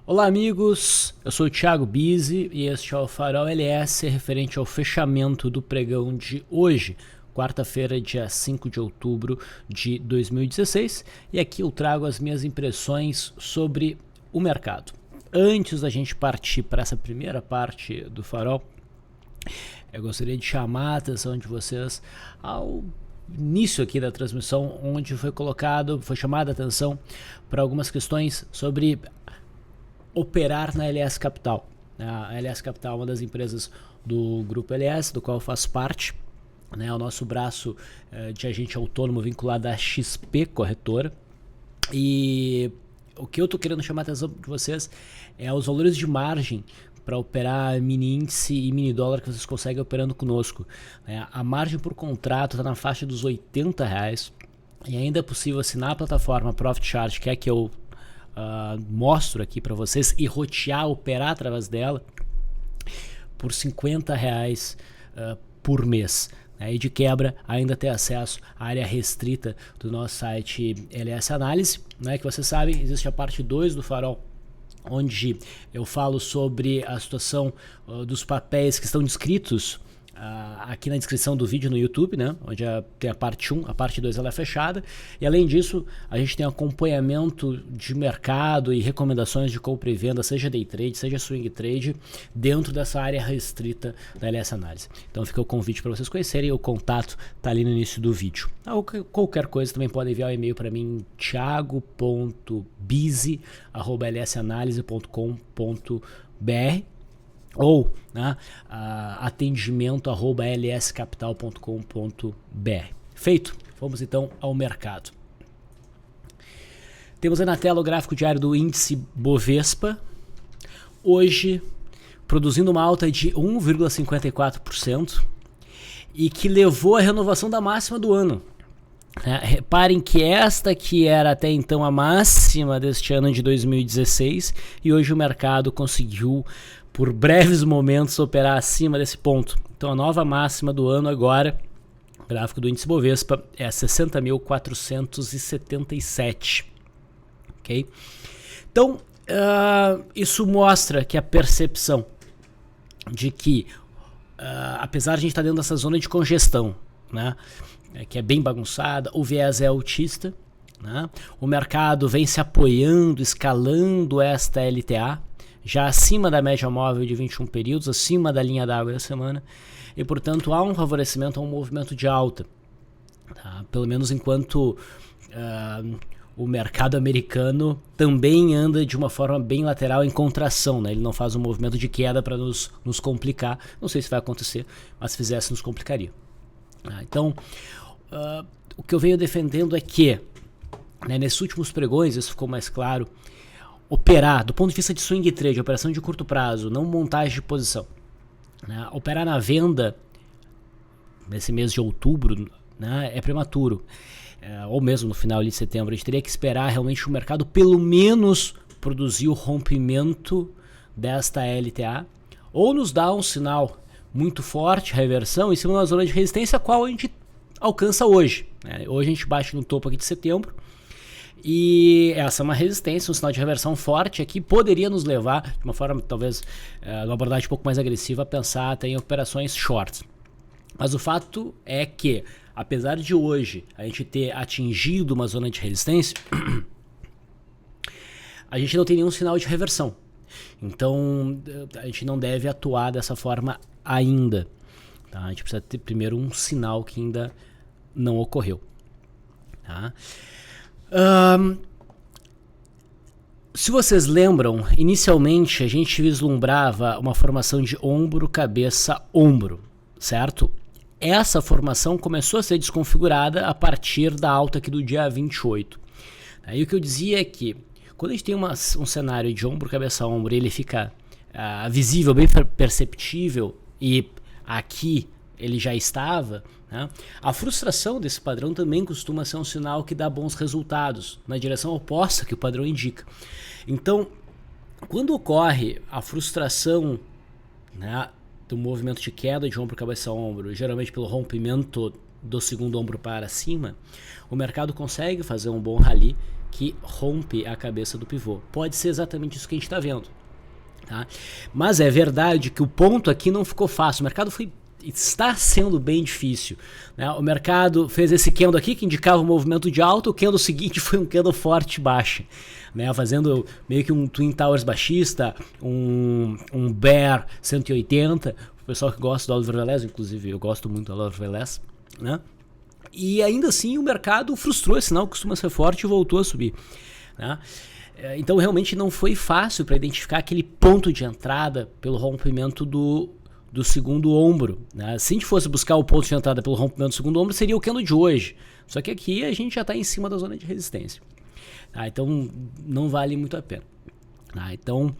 Olá amigos, eu sou o Thiago Bizzi e este é o Farol LS referente ao fechamento do pregão de hoje, quarta-feira, dia 5 de outubro de 2016, e aqui eu trago as minhas impressões sobre o mercado. Antes da gente partir para essa primeira parte do Farol, eu gostaria de chamar a atenção de vocês ao início aqui da transmissão, onde foi chamada a atenção para algumas questões sobre operar na LS Capital. A LS Capital é uma das empresas do grupo LS, do qual eu faço parte, né? O nosso braço de agente autônomo vinculado à XP Corretora. E o que eu estou querendo chamar a atenção de vocês é os valores de margem para operar mini índice e mini dólar que vocês conseguem operando conosco. A margem por contrato está na faixa dos R$80 e ainda é possível assinar a plataforma Profit Chart, que é que eu mostro aqui para vocês, e rotear, operar através dela por R$50 por mês. E de quebra ainda ter acesso à área restrita do nosso site LS Análise, que vocês sabem, existe a parte 2 do Farol, onde eu falo sobre a situação dos papéis que estão descritos aqui na descrição do vídeo no YouTube, né? Onde tem a parte 1, a parte 2 ela é fechada, e além disso a gente tem acompanhamento de mercado e recomendações de compra e venda, seja day trade, seja swing trade, dentro dessa área restrita da LS Análise. Então fica o convite para vocês conhecerem, o contato está ali no início do vídeo. Qualquer coisa também pode enviar um e-mail para mim, thiago.bizzi@lsanalise.com.br ou atendimento@lscapital.com.br. Feito? Vamos então ao mercado. Temos aí na tela o gráfico diário do índice Bovespa, hoje produzindo uma alta de 1,54% e que levou à renovação da máxima do ano. Reparem que esta que era até então a máxima deste ano de 2016, e hoje o mercado conseguiu por breves momentos operar acima desse ponto. Então a nova máxima do ano agora, gráfico do índice Bovespa, é 60.477. Ok? Então isso mostra que a percepção de que apesar de a gente estar dentro dessa zona de congestão, que é bem bagunçada, o viés é altista, o mercado vem se apoiando, escalando esta LTA, já acima da média móvel de 21 períodos, acima da linha d'água da semana, e portanto há um favorecimento a um movimento de alta, pelo menos enquanto o mercado americano também anda de uma forma bem lateral em contração, ele não faz um movimento de queda para nos complicar. Não sei se vai acontecer, mas se fizesse nos complicaria. Então o que eu venho defendendo é que nesses últimos pregões isso ficou mais claro. Operar, do ponto de vista de swing trade, operação de curto prazo, não montagem de posição, operar na venda nesse mês de outubro é prematuro, ou mesmo no final de setembro. A gente teria que esperar realmente o mercado pelo menos produzir o rompimento desta LTA, ou nos dar um sinal muito forte, reversão, em cima de uma zona de resistência, a qual a gente alcança hoje. Hoje a gente bate no topo aqui de setembro, e essa é uma resistência, um sinal de reversão forte aqui, poderia nos levar, de uma forma talvez, uma abordagem um pouco mais agressiva, a pensar até em operações short. Mas o fato é que, apesar de hoje a gente ter atingido uma zona de resistência, a gente não tem nenhum sinal de reversão. Então a gente não deve atuar dessa forma ainda. A gente precisa ter primeiro um sinal que ainda não ocorreu. Se vocês lembram, inicialmente a gente vislumbrava uma formação de ombro, cabeça, ombro, certo? Essa formação começou a ser desconfigurada a partir da alta aqui do dia 28. Aí o que eu dizia é que quando a gente tem um cenário de ombro, cabeça, ombro, e ele fica visível, bem perceptível, e aqui ele já estava, a frustração desse padrão também costuma ser um sinal que dá bons resultados, na direção oposta que o padrão indica. Então, quando ocorre a frustração do movimento de queda de ombro, cabeça, ombro, geralmente pelo rompimento do segundo ombro para cima, o mercado consegue fazer um bom rally que rompe a cabeça do pivô. Pode ser exatamente isso que a gente está vendo. Tá? Mas é verdade que o ponto aqui não ficou fácil. O mercado está sendo bem difícil. Né? O mercado fez esse candle aqui que indicava um movimento de alta. O candle seguinte foi um candle forte baixa, né? Fazendo meio que um Twin Towers baixista, um Bear 180. O pessoal que gosta do Oliver Velez, inclusive eu gosto muito do Oliver Velez, né? E ainda assim o mercado frustrou esse sinal, costuma ser forte e voltou a subir, né? Então realmente não foi fácil para identificar aquele ponto de entrada pelo rompimento do segundo ombro, né? Se a gente fosse buscar o ponto de entrada pelo rompimento do segundo ombro, seria o candle de hoje. Só que aqui a gente já está em cima da zona de resistência. Tá? Então não vale muito a pena. Tá? Então,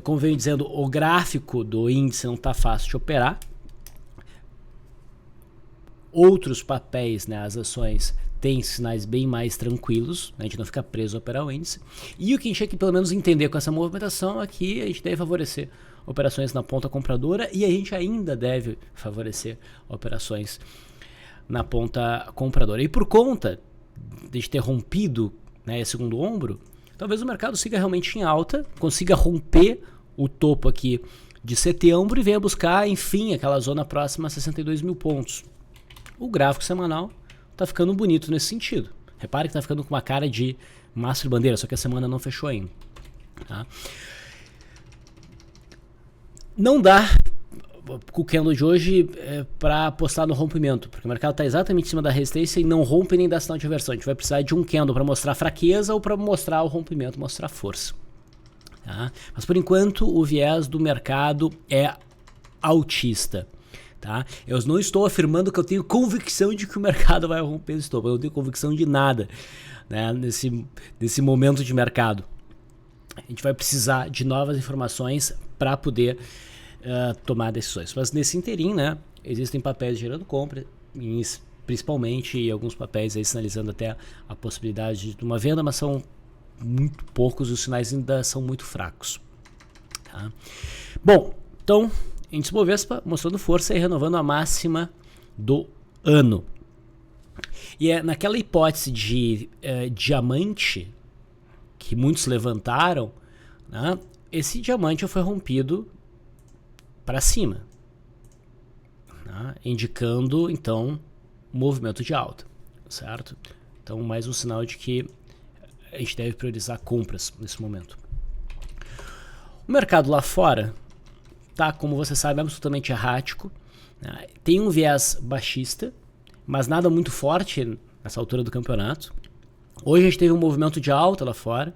como eu venho dizendo, o gráfico do índice não está fácil de operar. Outros papéis, né, as ações, têm sinais bem mais tranquilos, a gente não fica preso a operar o índice. E o que a gente tem que pelo menos entender com essa movimentação é que a gente deve favorecer operações na ponta compradora e a gente ainda deve favorecer operações na ponta compradora. E por conta de ter rompido, né, esse segundo ombro, talvez o mercado siga realmente em alta, consiga romper o topo aqui de setembro e venha buscar, enfim, aquela zona próxima a 62 mil pontos. O gráfico semanal está ficando bonito nesse sentido. Repare que está ficando com uma cara de mastro de bandeira, só que a semana não fechou ainda. Tá? Não dá, com o candle de hoje, para apostar no rompimento, porque o mercado está exatamente em cima da resistência e não rompe nem dá sinal de inversão. A gente vai precisar de um candle para mostrar fraqueza ou para mostrar o rompimento, mostrar força. Tá? Mas por enquanto o viés do mercado é altista. Tá? Eu não estou afirmando que eu tenho convicção de que o mercado vai romper esse topo. Eu não tenho convicção de nada, né, nesse momento de mercado. A gente vai precisar de novas informações para poder tomar decisões. Mas nesse interim, né, existem papéis gerando compra, principalmente, e alguns papéis aí sinalizando até a possibilidade de uma venda, mas são muito poucos e os sinais ainda são muito fracos. Tá? Bom, então, índice Bovespa mostrando força e renovando a máxima do ano. E é naquela hipótese de diamante que muitos levantaram, né, esse diamante foi rompido para cima, né, indicando então um movimento de alta, certo? Então mais um sinal de que a gente deve priorizar compras nesse momento. O mercado lá fora tá, como você sabe, absolutamente errático, né? Tem um viés baixista, mas nada muito forte nessa altura do campeonato. Hoje a gente teve um movimento de alta lá fora,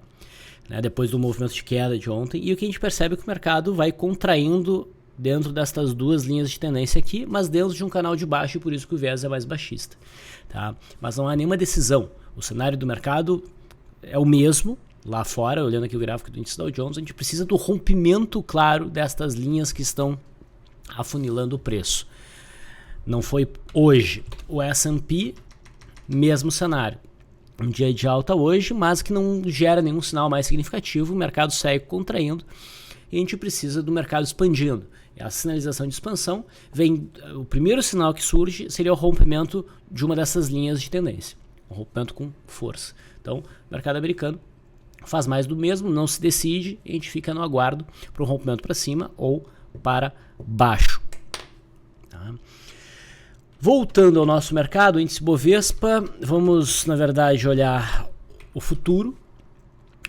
né, depois do movimento de queda de ontem, e o que a gente percebe é que o mercado vai contraindo dentro destas duas linhas de tendência aqui, mas dentro de um canal de baixo, e por isso que o viés é mais baixista. Tá? Mas não há nenhuma decisão. O cenário do mercado é o mesmo. Lá fora, olhando aqui o gráfico do índice Dow Jones, a gente precisa do rompimento claro destas linhas que estão afunilando o preço. Não foi hoje. O S&P, mesmo cenário. Um dia de alta hoje, mas que não gera nenhum sinal mais significativo. O mercado segue contraindo e a gente precisa do mercado expandindo. A sinalização de expansão vem. O primeiro sinal que surge seria o rompimento de uma dessas linhas de tendência. Um rompimento com força. Então, o mercado americano faz mais do mesmo, não se decide, e a gente fica no aguardo para um rompimento para cima ou para baixo. Tá? Voltando ao nosso mercado, o índice Bovespa, vamos na verdade olhar o futuro.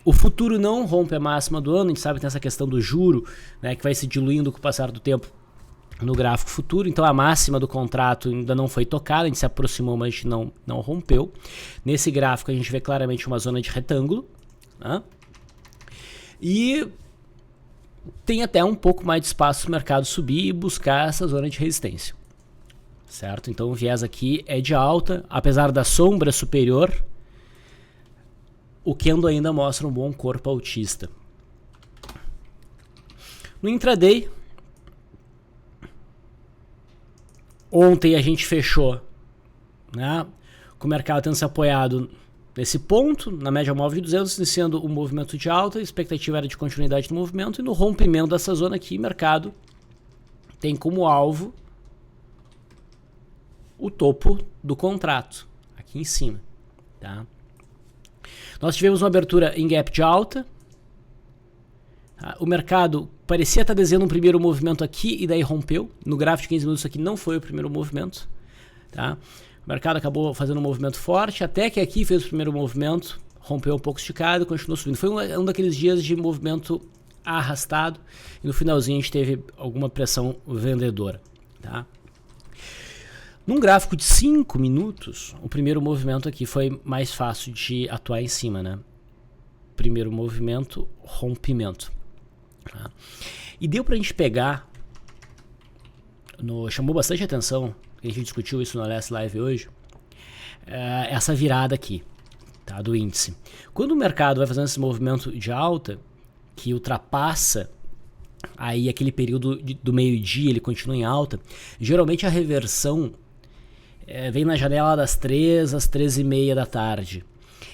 O futuro não rompe a máxima do ano, a gente sabe que tem essa questão do juro, né, que vai se diluindo com o passar do tempo no gráfico futuro, então a máxima do contrato ainda não foi tocada, a gente se aproximou, mas a gente não rompeu. Nesse gráfico a gente vê claramente uma zona de retângulo, né? E tem até um pouco mais de espaço para o mercado subir e buscar essa zona de resistência, certo? Então o viés aqui é de alta, apesar da sombra superior, o candle ainda mostra um bom corpo altista. No intraday, ontem a gente fechou, né, com o mercado tendo se apoiado nesse ponto, na média móvel de 200, iniciando um movimento de alta, a expectativa era de continuidade do movimento, e no rompimento dessa zona aqui, o mercado tem como alvo o topo do contrato, aqui em cima. Tá? Nós tivemos uma abertura em gap de alta. O mercado parecia estar desenhando um primeiro movimento aqui e daí rompeu. No gráfico de 15 minutos aqui não foi o primeiro movimento. Tá? O mercado acabou fazendo um movimento forte, até que aqui fez o primeiro movimento, rompeu um pouco esticado e continuou subindo. Foi um daqueles dias de movimento arrastado e no finalzinho a gente teve alguma pressão vendedora. Tá? Num gráfico de 5 minutos, o primeiro movimento aqui foi mais fácil de atuar em cima. Né? Primeiro movimento, rompimento. Tá? E deu pra gente pegar, chamou bastante atenção, a gente discutiu isso no Last Live hoje, essa virada aqui, tá, do índice. Quando o mercado vai fazendo esse movimento de alta, que ultrapassa aí aquele período do meio-dia, ele continua em alta, geralmente a reversão vem na janela das 3 às 13h30 da tarde.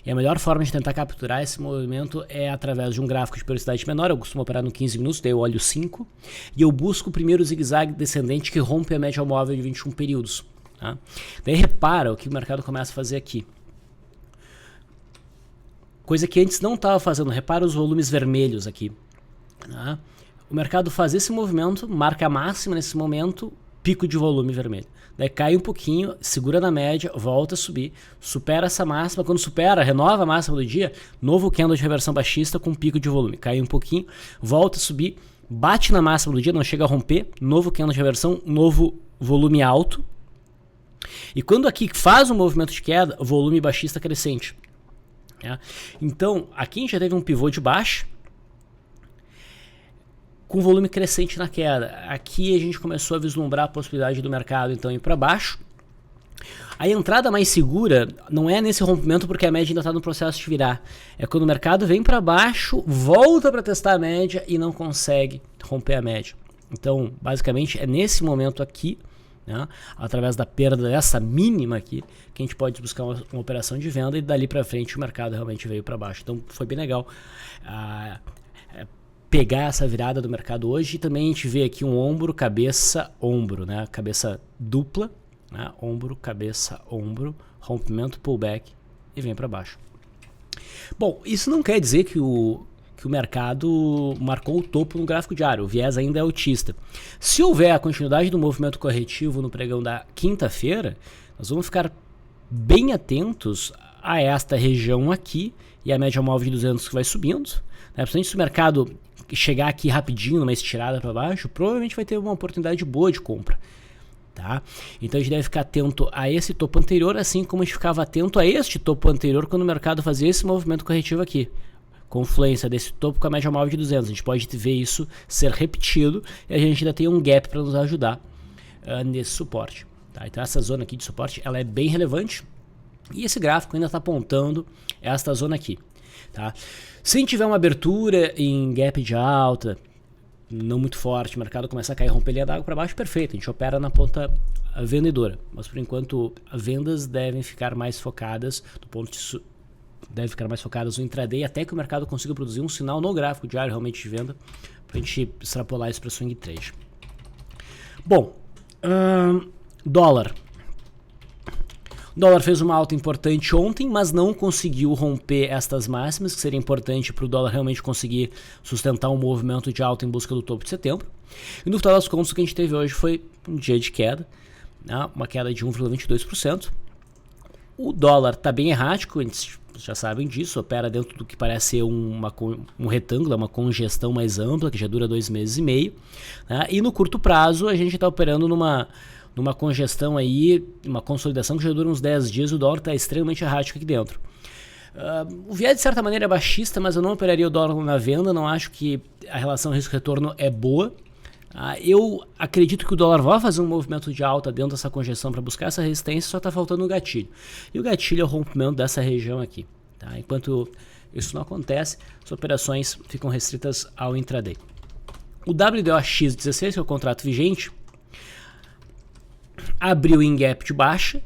E a melhor forma de tentar capturar esse movimento é através de um gráfico de periodicidade menor. Eu costumo operar no 15 minutos, daí eu olho 5. E eu busco o primeiro zigue-zague descendente que rompe a média móvel de 21 períodos. Tá? Daí repara o que o mercado começa a fazer aqui. Coisa que antes não estava fazendo. Repara os volumes vermelhos aqui. Tá? O mercado faz esse movimento, marca a máxima nesse momento, pico de volume vermelho. Daí cai um pouquinho, segura na média, volta a subir, supera essa máxima. Quando supera, renova a máxima do dia, novo candle de reversão baixista com pico de volume. Cai um pouquinho, volta a subir, bate na máxima do dia, não chega a romper, novo candle de reversão, novo volume alto. E quando aqui faz um movimento de queda, volume baixista crescente. Então, aqui a gente já teve um pivô de baixa, com volume crescente na queda. Aqui a gente começou a vislumbrar a possibilidade do mercado então ir para baixo. A entrada mais segura não é nesse rompimento porque a média ainda está no processo de virar. É quando o mercado vem para baixo, volta para testar a média e não consegue romper a média. Então, basicamente, é nesse momento aqui, né, através da perda dessa mínima aqui, que a gente pode buscar uma operação de venda e dali para frente o mercado realmente veio para baixo. Então, foi bem legal pegar essa virada do mercado hoje. E também a gente vê aqui um ombro, cabeça, ombro, né? Cabeça dupla, né? Ombro, cabeça, ombro, rompimento, pullback e vem para baixo. Bom, isso não quer dizer que o mercado marcou o topo no gráfico diário, o viés ainda é altista. Se houver a continuidade do movimento corretivo no pregão da quinta-feira, nós vamos ficar bem atentos a esta região aqui e a média móvel de 200 que vai subindo. Principalmente se o mercado chegar aqui rapidinho, numa estirada para baixo, provavelmente vai ter uma oportunidade boa de compra. Tá? Então a gente deve ficar atento a esse topo anterior, assim como a gente ficava atento a este topo anterior quando o mercado fazia esse movimento corretivo aqui. Confluência desse topo com a média móvel de 200. A gente pode ver isso ser repetido e a gente ainda tem um gap para nos ajudar nesse suporte. Tá? Então essa zona aqui de suporte ela é bem relevante e esse gráfico ainda está apontando esta zona aqui. Tá? Se a gente tiver uma abertura em gap de alta, não muito forte, o mercado começa a cair, romper linha d'água para baixo, perfeito, a gente opera na ponta vendedora. Mas por enquanto, as vendas devem ficar mais focadas no intraday, até que o mercado consiga produzir um sinal no gráfico diário realmente de venda, para a gente extrapolar isso para swing trade. Bom, dólar. O dólar fez uma alta importante ontem, mas não conseguiu romper estas máximas, que seria importante para o dólar realmente conseguir sustentar um movimento de alta em busca do topo de setembro. E no final das contas, o que a gente teve hoje foi um dia de queda, né? Uma queda de 1,22%. O dólar está bem errático, vocês já sabem disso, opera dentro do que parece ser um retângulo, uma congestão mais ampla, que já dura 2 meses e meio. Né? E no curto prazo, a gente está operando numa congestão aí, uma consolidação que já dura uns 10 dias, o dólar está extremamente errático aqui dentro. O viés de certa maneira é baixista, mas eu não operaria o dólar na venda, não acho que a relação risco-retorno é boa. Eu acredito que o dólar vai fazer um movimento de alta dentro dessa congestão para buscar essa resistência, só está faltando um gatilho. E o gatilho é o rompimento dessa região aqui. Tá? Enquanto isso não acontece, as operações ficam restritas ao intraday. O WDOX16, que é o contrato vigente, abriu em gap de baixa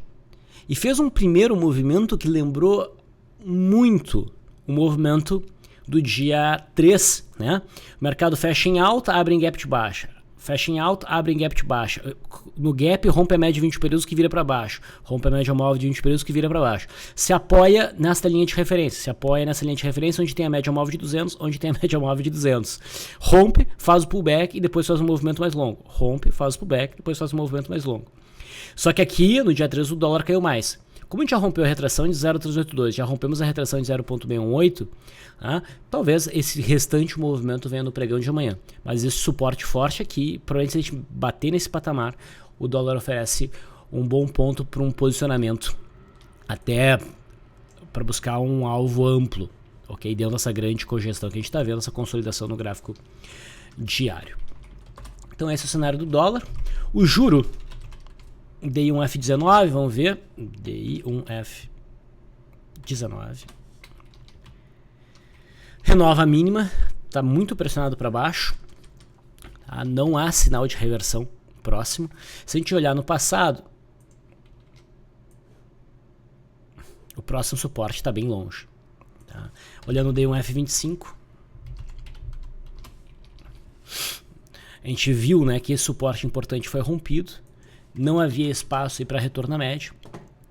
e fez um primeiro movimento que lembrou muito o movimento do dia 3, né? O mercado fecha em alta, abre em gap de baixa. fecha em alta, abre em gap de baixa. No gap, rompe a média de 20 períodos que vira para baixo. Rompe a média móvel de 20 períodos que vira para baixo. Se apoia nessa linha de referência. Se apoia nessa linha de referência onde tem a média móvel de 200, onde tem a média móvel de 200. Rompe, faz o pullback e depois faz um movimento mais longo. Rompe, faz o pullback e depois faz um movimento mais longo. Só que aqui, no dia 3, o dólar caiu mais. Como a gente já rompeu a retração de 0,382, já rompemos a retração de 0,618, talvez esse restante movimento venha no pregão de amanhã. Mas esse suporte forte aqui, provavelmente se a gente bater nesse patamar, o dólar oferece um bom ponto para um posicionamento, até para buscar um alvo amplo, ok? Dentro dessa grande congestão que a gente está vendo, essa consolidação no gráfico diário. Então esse é o cenário do dólar. O juro DI1F19, vamos ver. DI1F19. Renova a mínima, está muito pressionado para baixo. Tá? Não há sinal de reversão próximo. Se a gente olhar no passado, o próximo suporte está bem longe. Tá? Olhando o DI1F25, a gente viu, né, que esse suporte importante foi rompido. Não havia espaço para retorno à média.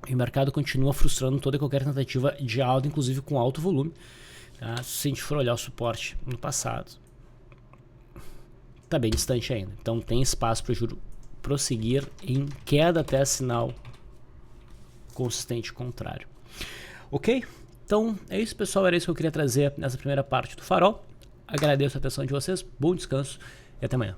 E o mercado continua frustrando toda e qualquer tentativa de alta, inclusive com alto volume. Tá? Se a gente for olhar o suporte no passado, está bem distante ainda. Então tem espaço para o juro prosseguir em queda até sinal consistente contrário. Ok? Então é isso, pessoal. Era isso que eu queria trazer nessa primeira parte do Farol. Agradeço a atenção de vocês. Bom descanso e até amanhã.